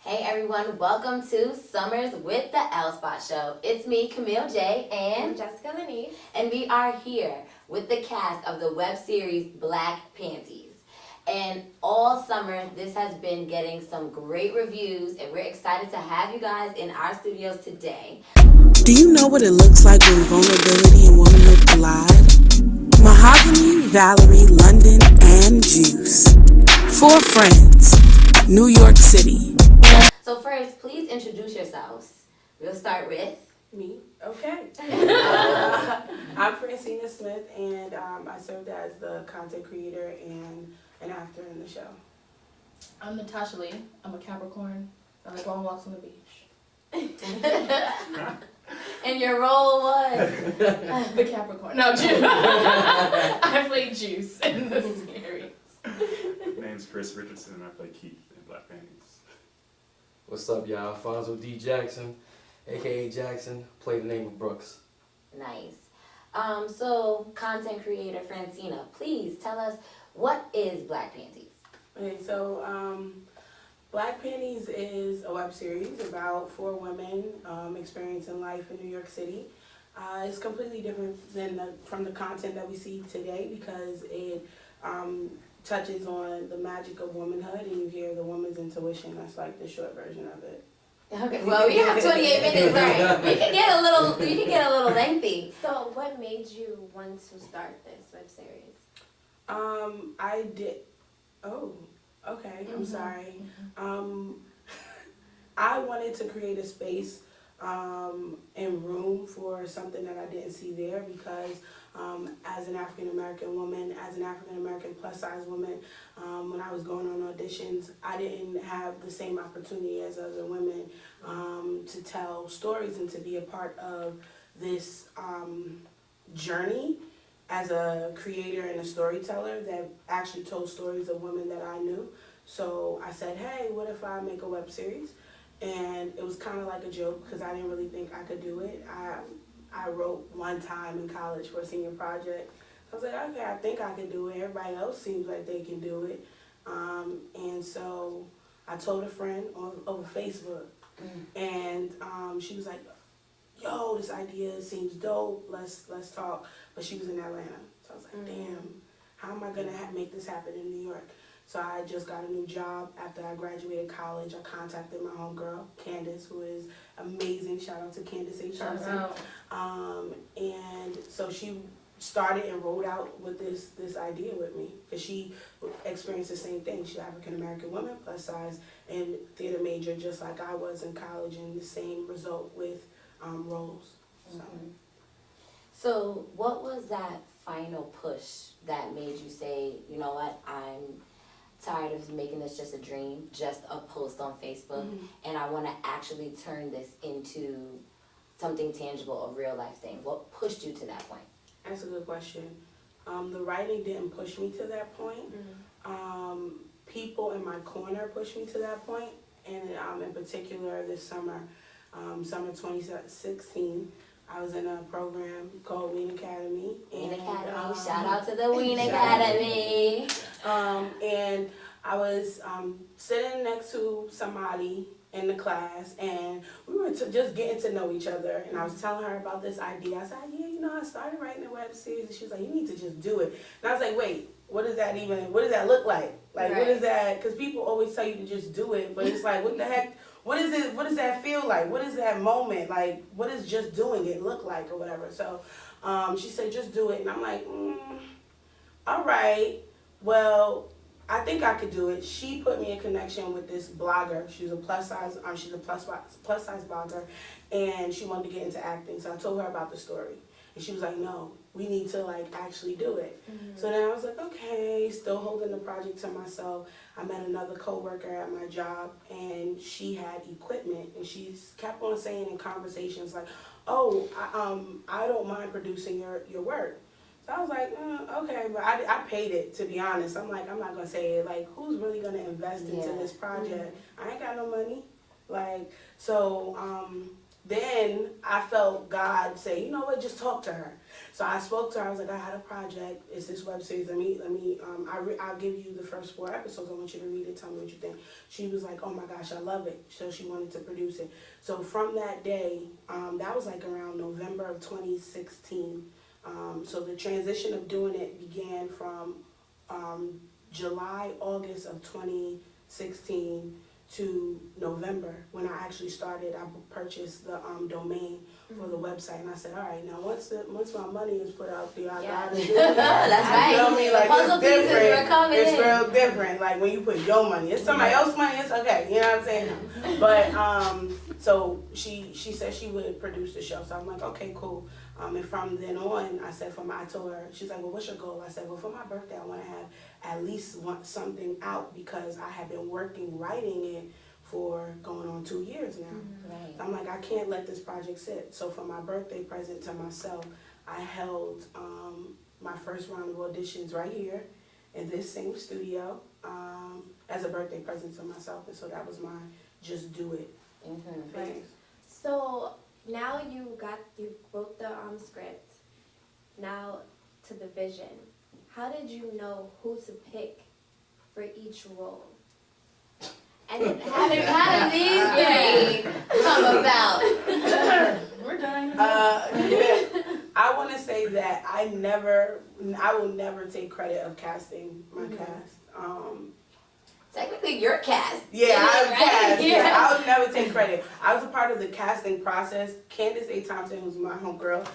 Hey everyone, welcome to Summers with the L Spot Show. It's me, Camille J, and Jessica Lanice. And we are here with the cast of the web series Black Panties. And all summer, this has been getting some great reviews, and we're excited to have you guys in our studios today. Do you know what it looks like when vulnerability and womanhood collide? Mahogany, Valerie, London, and Juice. 4 friends, New York City. So first, please introduce yourselves. We'll start with me. Okay. I'm Francina Smith, and I served as the content creator and an actor in the show. I'm Natasha Lee. I'm a Capricorn. I like long walks on the beach. and your role was The Capricorn. No, Juice. I played Juice in the series. My name's Chris Richardson, and I play Keith in Black Panties. What's up, y'all? Alfonso D. Jackson, a.k.a. Jackson, play the name of Brooks. nice. So content creator Francina, please tell us, what is Black Panties? Okay, so Black Panties is a web series about 4 women experiencing life in New York City. It's completely different from the content that we see today because it touches on the magic of womanhood, and you hear the woman's intuition. That's like the short version of it. Okay, well, we have 28 minutes. Right? We can get a little lengthy. So, what made you want to start this web series? I did. Oh, okay. I'm sorry. I wanted to create a space and room for something that I didn't see there because as an African American woman, as an African American plus size woman, when I was going on auditions, I didn't have the same opportunity as other women to tell stories and to be a part of this journey as a creator and a storyteller that actually told stories of women that I knew. So I said, hey, what if I make a web series? And it was kind of like a joke because I didn't really think I could do it. I wrote one time in college for a senior project. I was like, okay, I think I can do it. Everybody else seems like they can do it. And so I told a friend over Facebook, and she was like, yo, this idea seems dope. Let's talk. But she was in Atlanta. So I was like, damn, how am I going to make this happen in New York? So I just got a new job after I graduated college. I contacted my homegirl, Candace, who is amazing. Shout out to Candace H. Johnson. And so she started and rolled out with this idea with me because she experienced the same thing. She's an African-American woman, plus size, and theater major just like I was in college, and the same result with roles. So what was that final push that made you say, you know what, I'm tired of making this just a dream, just a post on Facebook, and I want to actually turn this into something tangible, a real life thing? What pushed you to that point? That's a good question. The writing didn't push me to that point. People in my corner pushed me to that point, and in particular this summer, summer 2016, I was in a program called Ween Academy. Ween Academy, shout out to the Ween Academy. And I was sitting next to somebody in the class, and we were just getting to know each other, and I was telling her about this idea. I said, yeah, I started writing a web series, and she was like, you need to just do it. And I was like, wait, what does that look like? Like, What is that? Because people always tell you to just do it, but it's like, what the heck? What is it? What does that feel like? What is that moment? Like, what does just doing it look like or whatever? So she said, just do it. And I'm like, all right, well, I think I could do it. She put me in connection with this blogger. She's a plus size blogger, and she wanted to get into acting. So I told her about the story, and she was like, no, we need to actually do it. So then I was like, okay, still holding the project to myself. I met another coworker at my job, and she had equipment, and she kept on saying in conversations like, oh, I don't mind producing your work. So I was like, okay, but I paid it, to be honest. I'm like, I'm not going to say it. Like, who's really going to invest into this project? I ain't got no money. So then I felt God say, you know what, just talk to her. So I spoke to her. I was like, I had a project. It's this web series. I'll give you the first 4 episodes. I want you to read it. Tell me what you think. She was like, oh my gosh, I love it. So she wanted to produce it. So from that day, that was like around November of 2016. So the transition of doing it began from July, August of 2016 to November when I actually started. I purchased the domain for the website, and I said, all right, now once my money is put out there, I gotta do it. That's right. You feel me? Like, Puzzle it's pieces different. were coming It's in. real different. Like when you put your money, it's somebody else's money. It's okay. You know what I'm saying? But so she said she would produce the show. So I'm like, okay, cool. And from then on, I told her, she's like, well, what's your goal? I said, well, for my birthday, I want to have at least something out because I have been writing it for going on 2 years now. Right. I'm like, I can't let this project sit. So for my birthday present to myself, I held my first round of auditions right here in this same studio as a birthday present to myself. And so that was my just do it. Mm-hmm. Right. So now you wrote the script. Now to the vision. How did you know who to pick for each role? And how did these three come about? We're done. I want to say that I will never take credit of casting my cast. Technically, you're cast. Yeah, I'm Right? cast. Yeah, I would never take credit. I was a part of the casting process. Candace A. Thompson, who's my homegirl,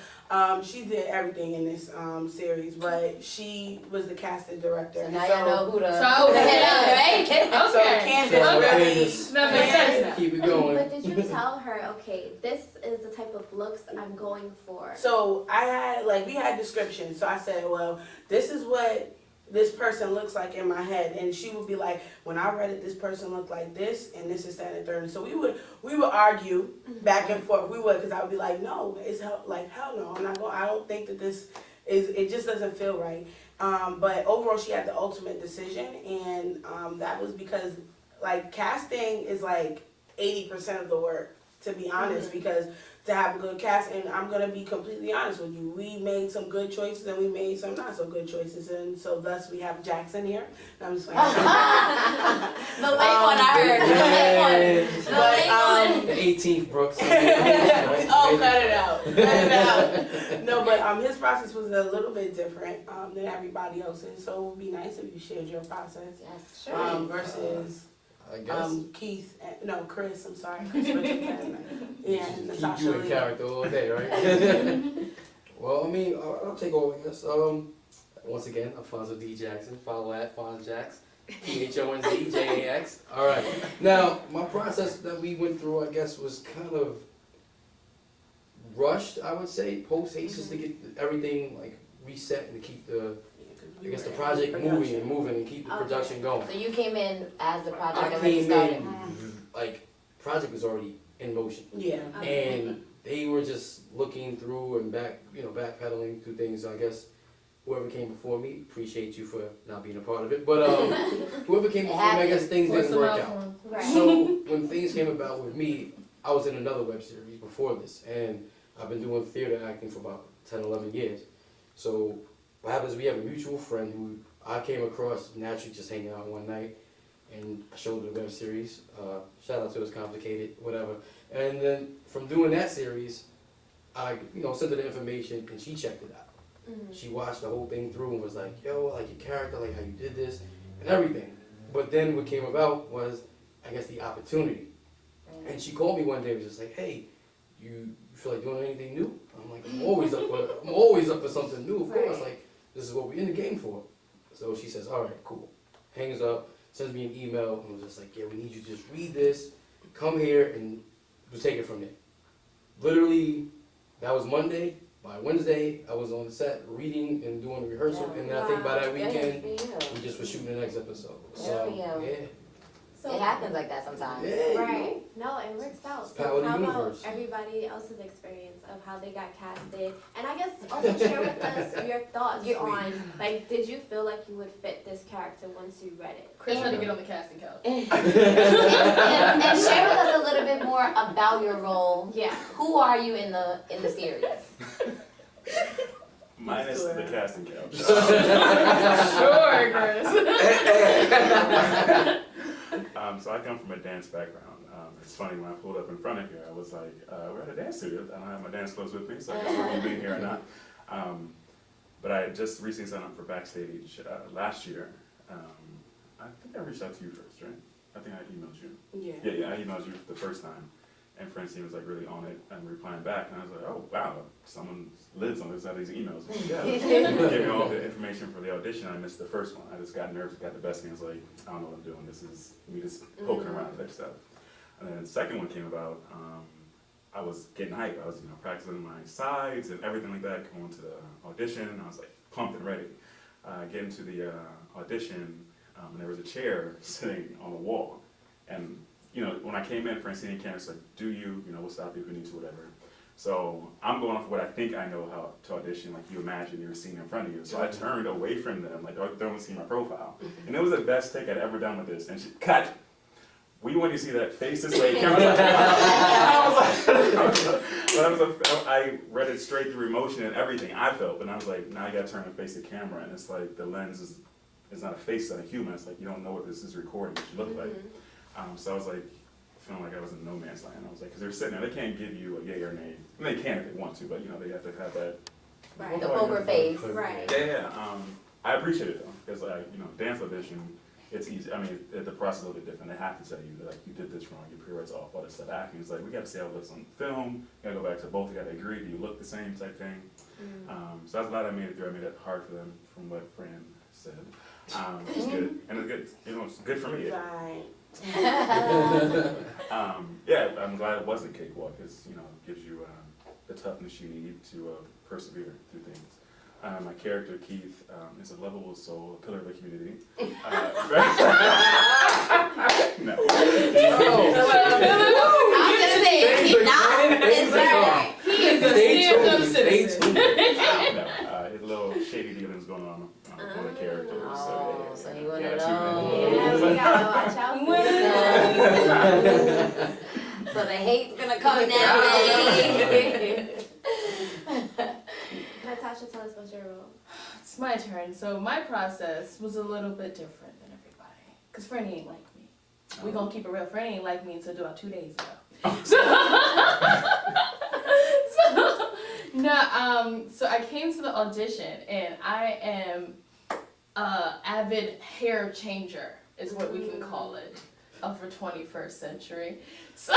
she did everything in this series, but she was the casting director. So now you know who to So- head up, right? So Okay. Candace Okay. really. That makes sense now. Keep it going. But did you tell her, okay, this is the type of looks I'm going for? So we had descriptions. So I said, well, this is what this person looks like in my head, and she would be like, when I read it, this person looked like this, and this is that and third. And so we would argue back and forth. We would, because I would be like, no, it's hell no, I'm not going. I don't think that this is. It just doesn't feel right. But overall, she had the ultimate decision, and that was because like casting is like 80% of the work, to be honest, because to have a good cast, and I'm gonna be completely honest with you, we made some good choices and we made some not so good choices, and so thus we have Jackson here. And I'm just like, The late one I heard. The late one. The late one. The 18th Brooks. oh, cut it out, cut it out. No, but his process was a little bit different than everybody else's, so it would be nice if you shared your process Yes, sure. versus. I guess. Chris, I'm sorry, Chris Richardson. Yeah, and Keep Natasha you in Lee. character all day, right? Well, I mean, I'll take over, I guess. Once again, Alfonso D. Jackson. Follow at FonzJax. PHONZJAX. All right. Now, my process that we went through, I guess, was kind of rushed, I would say, post-haste, just to get everything, like, reset and to keep the project moving and keep the production going. So you came in as the project I already came started. in, like, project was already in motion. Yeah. And they were just looking through and backpedaling through things. So I guess whoever came before me, appreciate you for not being a part of it. But whoever came before me, I guess things didn't work out. Right. So when things came about with me, I was in another web series before this, and I've been doing theater acting for about 10, 11 years. So what happens, we have a mutual friend who I came across naturally just hanging out one night, and I showed her the web series. Shout out to It's Complicated, whatever. And then from doing that series, I sent her the information, and she checked it out. She watched the whole thing through and was like, yo, I like your character, like how you did this, and everything. But then what came about was, I guess, the opportunity. And she called me one day and was just like, hey, you feel like doing anything new? I'm like, I'm always up for something new, of course. Like, this is what we're in the game for. So she says, all right, cool. Hangs up, sends me an email, and was just like, yeah, we need you to just read this, come here, and we'll take it from there. Literally, that was Monday. By Wednesday, I was on the set reading and doing the rehearsal, and then I think by that weekend, we just were shooting the next episode. So, yeah. So, It happens like that sometimes. Yeah. right. No, it works out. It's So power of the how about universe. everybody else's experience of how they got casted? And I guess also share with us your thoughts on, like, did you feel like you would fit this character once you read it? Chris had to get on the casting couch. And share with us a little bit more more about your role. Yeah. Who are you in the series? Minus the casting couch. Sure, Chris. So I come from a dance background. It's funny, when I pulled up in front of here, I was like, we're at a dance studio. I don't have my dance clothes with me, so I guess we're gonna be here or not. But I just recently signed up for Backstage last year. I think I reached out to you first, right? I think I emailed you. Yeah. Yeah, I emailed you the first time. And Francine was like really on it and replying back. And I was like, oh, wow, someone lives on this side of these emails. Yeah, give me all the information for the audition. I missed the first one. I just got nervous, got the best thing. I was like, I don't know what I'm doing. This is me just poking around type stuff. And then the second one came about. I was getting hyped. I was, practicing my sides and everything like that, going to the audition. I was like pumped and ready. Getting to the audition, and there was a chair sitting on the wall. And when I came in, Francine and Candace like, we'll stop you if we need to, whatever. So I'm going off of what I think I know how to audition, like you imagine you're seeing in front of you. So I turned away from them, like, they don't see my profile. And it was the best take I'd ever done with this. And she, cut! We want to see that face this way. I read it straight through emotion and everything I felt. And I was like, now I got to turn and face the camera. And it's like, the lens is not a face, it's not a human. It's like, you don't know what this is recording, what you look like. So I was like, feeling like I was in no man's land. I was like, because they're sitting there, they can't give you a yay or nay. I mean, they can if they want to, but they have to have that. Right. The poker face. Right. Yeah. I appreciate it though, because dance audition, it's easy. I mean, the process is a little bit different. They have to tell you that you did this wrong, your pirouettes off, all that stuff. Acting is like, we got to see how it looks on film. We got to go back to both. We got to agree. Do you look the same type thing? So I was glad I made it through. I made it hard for them, from what Fran said. It's good, and it's good. It's good for me. Right. Yeah, I'm glad it wasn't cakewalk, because it gives you the toughness you need to persevere through things. My character Keith is a lovable soul, a pillar of the community. No. I'm just saying, he not is right. He is a stand-up citizen. No, his little shady dealings going on for the character. Oh, so you yeah, wanna too know. Yeah, we gotta watch out for that. So the hate's gonna come that way. Natasha, tell us what's your role. It's my turn. So my process was a little bit different than everybody. Because Franny ain't like me. We gonna keep it real. Franny ain't like me until about 2 days ago. So I came to the audition and I am avid hair changer is what we can call it for 21st century. So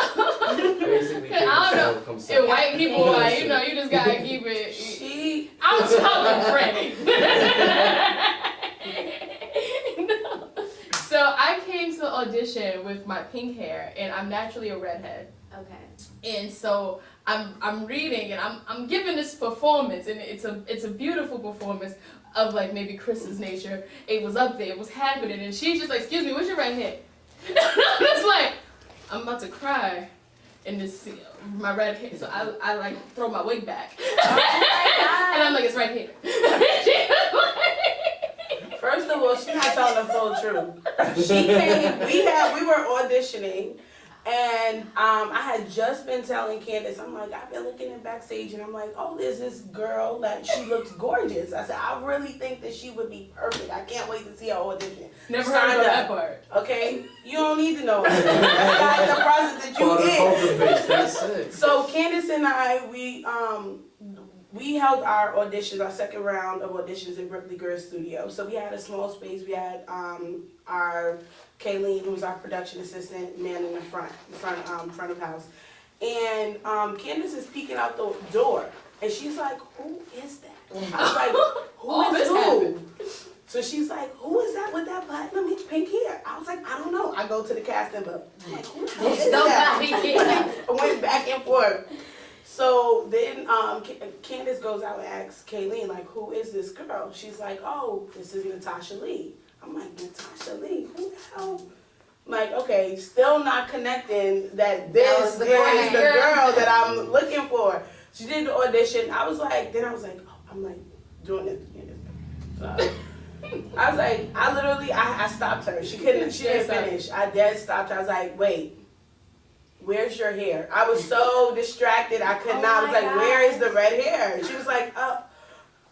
Basically, I don't know. If white people like, you just gotta keep it. I'm telling Franny. No. So I came to the audition with my pink hair, and I'm naturally a redhead. Okay. And so I'm reading, and I'm giving this performance, and it's a beautiful performance of like maybe Chris's nature. It was up there, it was happening, and she's just like, "Excuse me, what's your right hand?" And I'm just like, I'm about to cry in this my red hair, so I like throw my wig back, and I'm like, it's right here. First of all, she's not telling the full truth. She came. We were auditioning, and I had just been telling Candace, I'm like, I've been looking at Backstage, and I'm like, oh, there's this girl that she looks gorgeous. I said, I really think that she would be perfect. I can't wait to see her audition. Never heard of that part. Okay, you don't need to know. That's the process that you did. That's it. So Candace and I, we held our auditions, our second round of auditions in Berkeley Girls Studio. So we had a small space. We had our Kayleen, who was our production assistant, man in the front of house. And Candace is peeking out the door, and she's like, "Who is that?" I was like, "Who is who?" So she's like, "Who is that with that platinum pink hair?" I was like, "I don't know." I go to the casting, but I'm like, "Who the hell is that?" I went back and forth. So then Candace goes out and asks Kayleen, like, "Who is this girl?" She's like, "Oh, this is Natasha Lee." I'm like, "Natasha Lee? Who the hell?" I'm like, okay, still not connecting that this is the girl that I'm looking for. She did the audition. I was like, oh, I'm like doing this. So I was like, I stopped her. She didn't finish. I dead stopped her. I was like, wait, where's your hair? I was so distracted, I could Oh not. I was my like, where is the red hair? She was like, oh,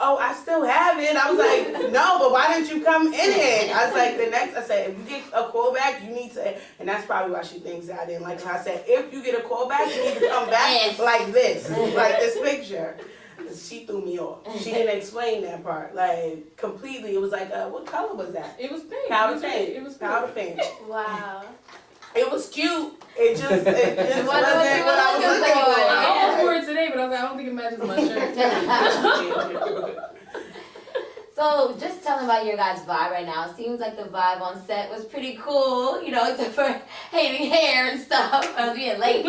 I still have it. I was like, no, but why didn't you come in it? I was like, I said, if you get a call back, you need to, and that's probably why she thinks that I didn't like her. I said, if you get a call back, you need to come back like this, like this picture. She threw me off. She didn't explain that part, like, completely. It was like, what color was that? It was pink. Powder pink. It was Powder pink. Wow. It was cute. It just wasn't what you were I was looking looking for. I for. almost wore it today, but I was like, I don't think it matches my shirt. So just tell me about your guys' vibe right now. It seems like the vibe on set was pretty cool, you know, except for hating hair and stuff. I was being late.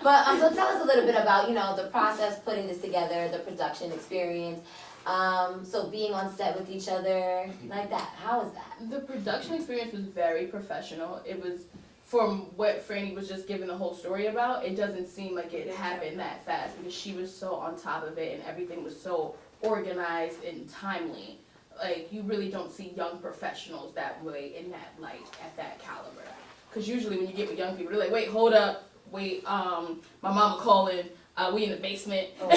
But so tell us a little bit about, you know, the process putting this together, the production experience. So being on set with each other, like that. How was that? The production experience was very professional. It was, from what Franny was just giving the whole story about, it doesn't seem like it happened that fast because she was so on top of it and everything was so organized and timely. Like, you really don't see young professionals that way in that light at that caliber. Because usually when you get with young people, they're like, wait, hold up, wait, my mama calling, we in the basement. We'll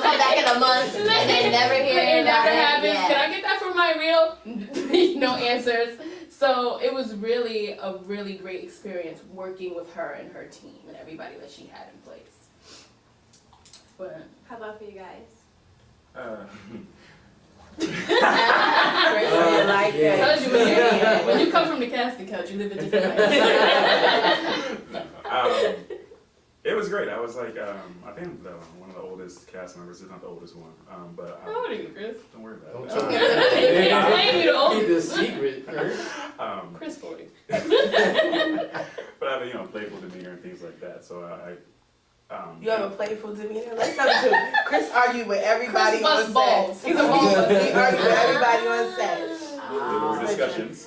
come back in a month and then never hear It about never it. happens. Yeah. Can I get that for my reel? No answers. So it was really a really great experience working with her and her team and everybody that she had in place. But How about for you guys? Like Yeah. that. tells you when you come from the casting couch, you live a different life. It was great. I was like, I think I'm one of the oldest cast members, if not the oldest one. But How old are you, Chris? don't worry Don't about tell it. You're playing you the Keep oldest. this secret. Chris 40. But I have, playful demeanor and things like that. So You have a playful demeanor? Let's tell the truth. Chris argued with everybody Chris busts on balls. set. He's a ball He buster. argued with everybody on set. there were discussions.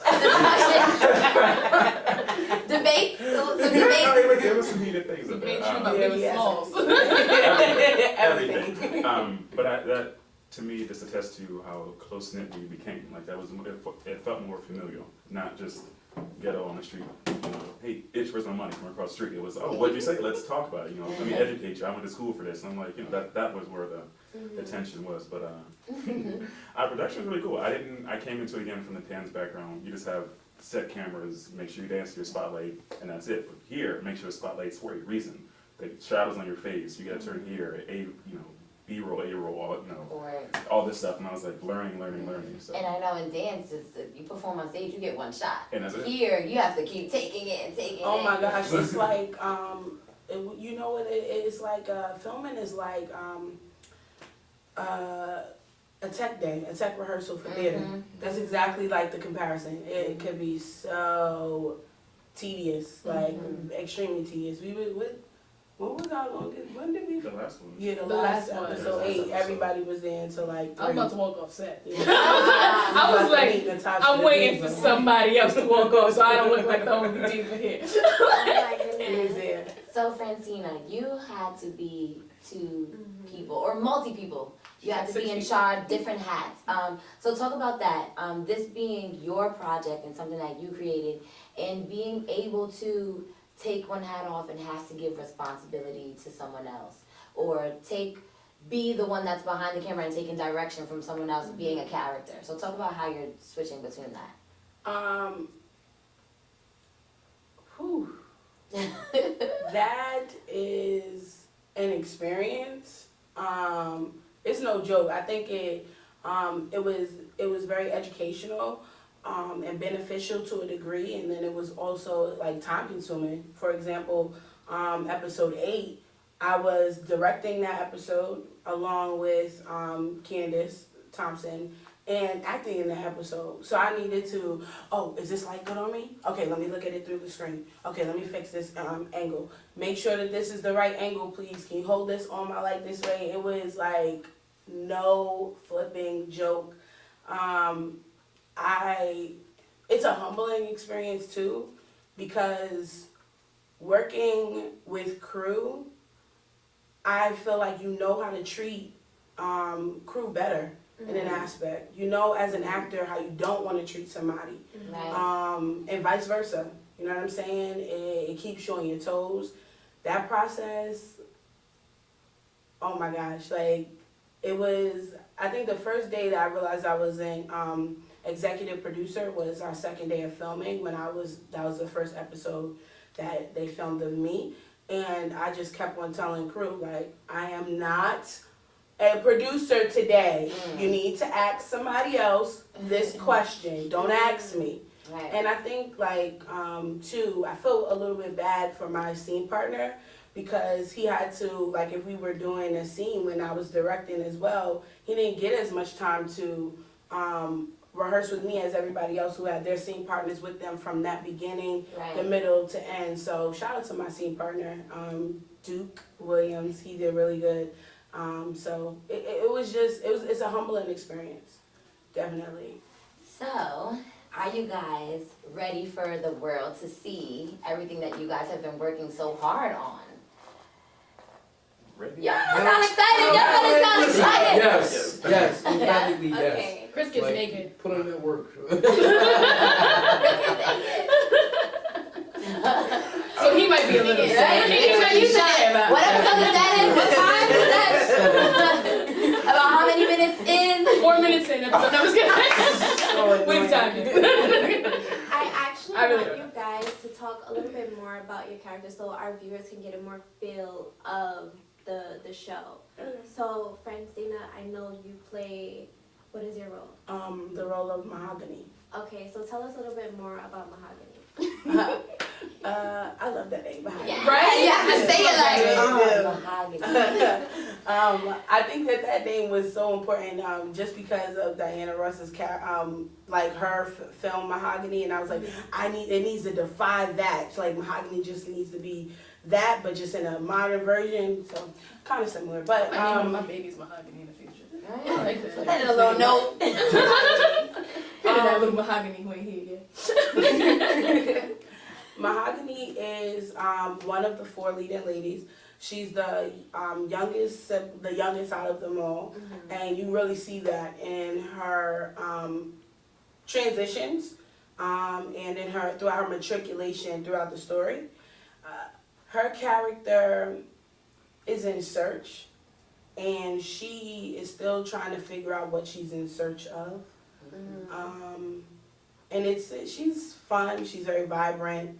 Debate? So No, debate? there was some heated things in Made there. sure about Yeah, Biggie yeah. Smalls. Everything. But that, to me, just attests to how close-knit we became. Like, that was, it felt more familial, not just ghetto on the street. Hey, bitch, where's my money? From across the street. It was, what'd you say? Let's talk about it. Let me educate you. I went to school for this. And I'm like, that was where the tension was. But our production was really cool. I came into it again from the Tans background. You just have set cameras, make sure you dance to your spotlight, and that's it. But here, make sure the spotlight's for a reason. The shadows on your face, you gotta turn here, B-roll, A-roll, all this stuff. And I was like, learning. So. And I know in dance, you perform on stage, you get one shot. And that's it. Here, you have to keep taking it and taking it. Oh my gosh, it's like, you know what it's like, filming is like a tech day, a tech rehearsal for theater. That's exactly like the comparison. It could be so tedious, like extremely tedious. When was our longest? When did we? The last one. Yeah, the The last last one. episode 8. Everybody was there until like 3. I was about to walk off set. Yeah. I was like, Natasha I'm the waiting Diva. for somebody else to walk off so I don't look like the only diva here. Oh my He was goodness. there. So Francina, you had to be 2 people, or multi-people. You had to be in charge, different hats. So talk about that. This being your project and something that you created, and being able to take one hat off and has to give responsibility to someone else, or be the one that's behind the camera and taking direction from someone else being a character. So talk about how you're switching between that. That is an experience. It's no joke. I think it was very educational and beneficial to a degree, and then it was also like time consuming. For example, episode 8, I was directing that episode along with Candace Thompson and acting in the episode. So I needed to, is this light good on me? Okay, let me look at it through the screen. Okay, let me fix this angle. Make sure that this is the right angle, please. Can you hold this on my light this way? It was like no flipping joke. It's a humbling experience too, because working with crew, I feel like you know how to treat crew better in an aspect. You know, as an actor, how you don't want to treat somebody, Right. and vice versa. You know what I'm saying? It keeps you on your toes. that process, oh my gosh, like, it was, I think the first day that I realized I was in executive producer was our second day of filming that was the first episode that they filmed of me. And I just kept on telling Cruz, like, I am not a producer today. You need to ask somebody else this question. Don't ask me. Right. And I think, like, too, I feel a little bit bad for my scene partner because he had to, like, if we were doing a scene when I was directing as well, he didn't get as much time to rehearse with me as everybody else who had their scene partners with them from that beginning, Right. the middle to end. So shout out to my scene partner, Duke Williams. He did really good. So it's a humbling experience, definitely. So, are you guys ready for the world to see everything that you guys have been working so hard on? Ready? Y'all sound excited. Y'all gotta sound excited. Yes, emphatically yes. Okay. Chris gets Like, naked. Put on that work. So he might be a little sad. He's sad. What episode is that in? What time is that? About how many minutes in? 4 minutes in episode. No, I'm just kidding. We've timed it. I actually I really want you guys to talk a little bit more about your character so our viewers can get a more feel of the show. So, Francina, I know you play, what is your role? The role of Mahogany. Okay, so tell us a little bit more about Mahogany. I love that name, Mahogany. Yeah. Right? You have to say it like I I think that name was so important just because of Diana Ross's like her film Mahogany, and I was like, it needs to defy that. Like Mahogany just needs to be that, but just in a modern version. So kind of similar, but I might name my baby's Mahogany in the future. I like that. Put that in a little note. Put that little Mahogany who ain't here yet. Mahogany is one of the 4 leading ladies. She's the youngest out of them all, and you really see that in her transitions and in her throughout her matriculation throughout the story. Her character is in search, and she is still trying to figure out what she's in search of. And she's fun. She's very vibrant.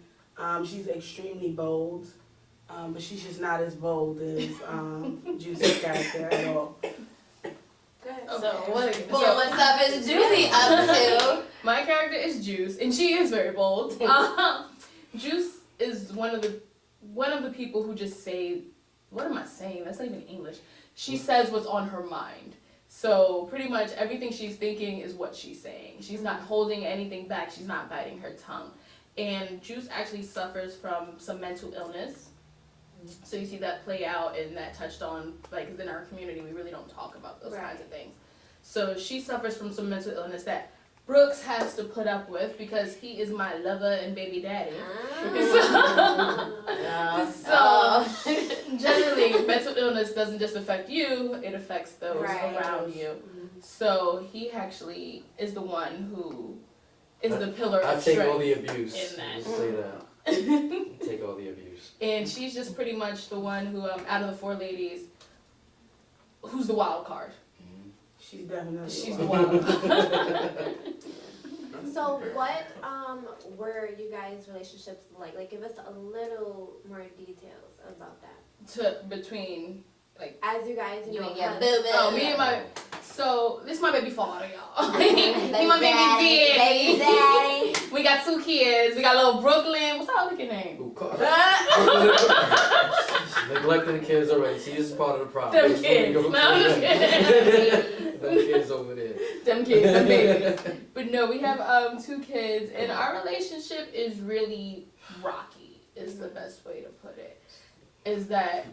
She's extremely bold. But she's just not as bold as Juicy's character at all. So what's up is Juicy up to? My character is Juice, and she is very bold. Juice is one of the people who just say, what am I saying? That's not even English. She says what's on her mind. So pretty much everything she's thinking is what she's saying. She's not holding anything back. She's not biting her tongue. And Juice actually suffers from some mental illness. So you see that play out and that touched on, like, 'cause in our community we really don't talk about those kinds of things. So she suffers from some mental illness that Brooks has to put up with because he is my lover and baby daddy. So generally mental illness doesn't just affect you, it affects those around you. So he actually is the one who is the pillar of strength. I take all the abuse. In that. Let's say that. Take all the abuse. And she's just pretty much the one who, out of the 4 ladies, who's the wild card. She's definitely She's the wild card. So what were you guys' relationships like? Like, give us a little more details about that. Between, like, as you guys, You know, and your have- boo-boo. oh, me and my, so this is my baby father, y'all. He my baby Baby daddy. daddy. We got 2 kids. We got little Brooklyn. What's our looking name? Ooh, neglecting the kids already. See, this is part of the problem. Them kids. No, I'm just kidding. Them kids over there. Them kids, them babies. But no, we have 2 kids, and our relationship is really rocky, is the best way to put it. Is that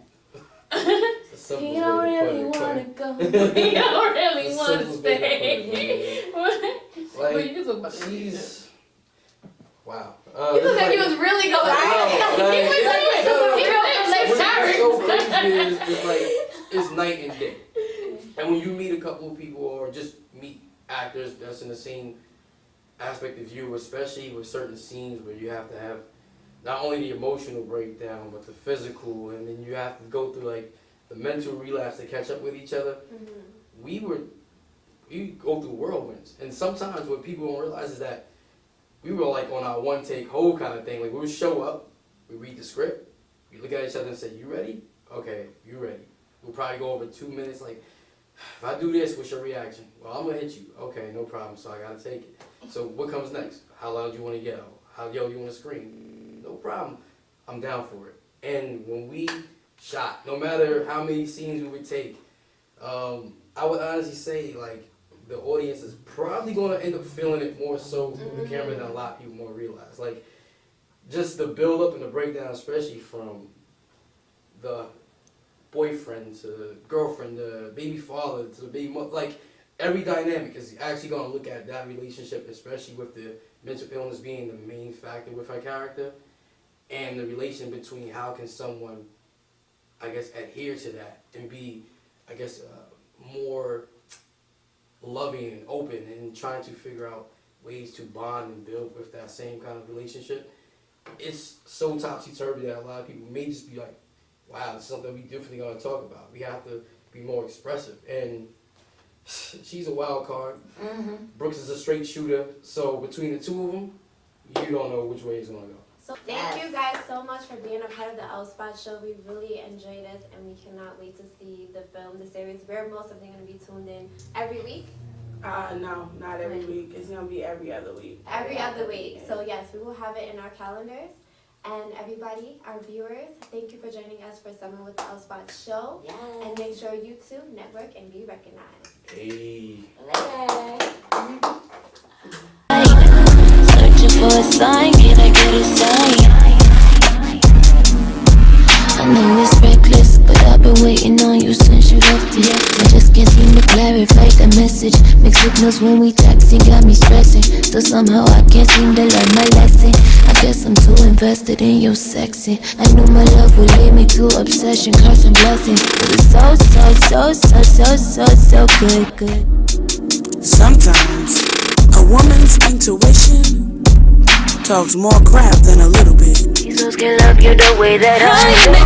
he don't really want to go. He don't really want to stay. But you can talk about she's... Wow. You look like you was really going He was What's like, so crazy is it's like it's night and day. And when you meet a couple of people or just meet actors that's in the same aspect of you, especially with certain scenes where you have to have not only the emotional breakdown, but the physical, and then you have to go through like the mental relapse to catch up with each other. We go through whirlwinds, and sometimes what people don't realize is that we were like on our one take hold kind of thing. Like we would show up, we read the script, we look at each other and say, "You ready? Okay, you ready." We'll probably go over 2 minutes. Like, if I do this, what's your reaction? Well, I'm gonna hit you. Okay, no problem. So I gotta take it. So what comes next? How loud you want to yell? How you want to scream? No problem. I'm down for it. And when we shot, no matter how many scenes we would take, I would honestly say like the audience is probably going to end up feeling it more so through the camera than a lot of people more realize. Like just the build up and the breakdown, especially from the boyfriend to the girlfriend, the baby father to the baby mother, like every dynamic is actually going to look at that relationship, especially with the mental illness being the main factor with our character, and the relation between how can someone, I guess, adhere to that and be, I guess, more loving and open and trying to figure out ways to bond and build with that same kind of relationship. It's so topsy-turvy that a lot of people may just be like, wow, it's something we definitely got to talk about. We have to be more expressive. And she's a wild card. Brooks is a straight shooter. So between the two of them, you don't know which way it's going to go. So thank you guys so much for being a part of the Outspot show. We really enjoyed it, and we cannot wait to see the film, the series. We're most of them going to be tuned in every week. No, not every week. It's gonna be every other week. Every other week. So yes, we will have it in our calendars. And everybody, our viewers, thank you for joining us for Summer with the Outspot show. Yes. And make sure you too network and be recognized. Hey. Later. Searching for a sign, can I get a sign? I know it's reckless, but I've been waiting on you since you left it. I just can't seem to clarify the message. Mixed signals when we texting got me stressing. Still somehow I can't seem to learn my lesson. I guess I'm too invested in your sexing. I knew my love would lead me to obsession, curse and blessing. But it's so good. Sometimes a woman's intuition talks more crap than a little bit. These hoes can love you the way that I do.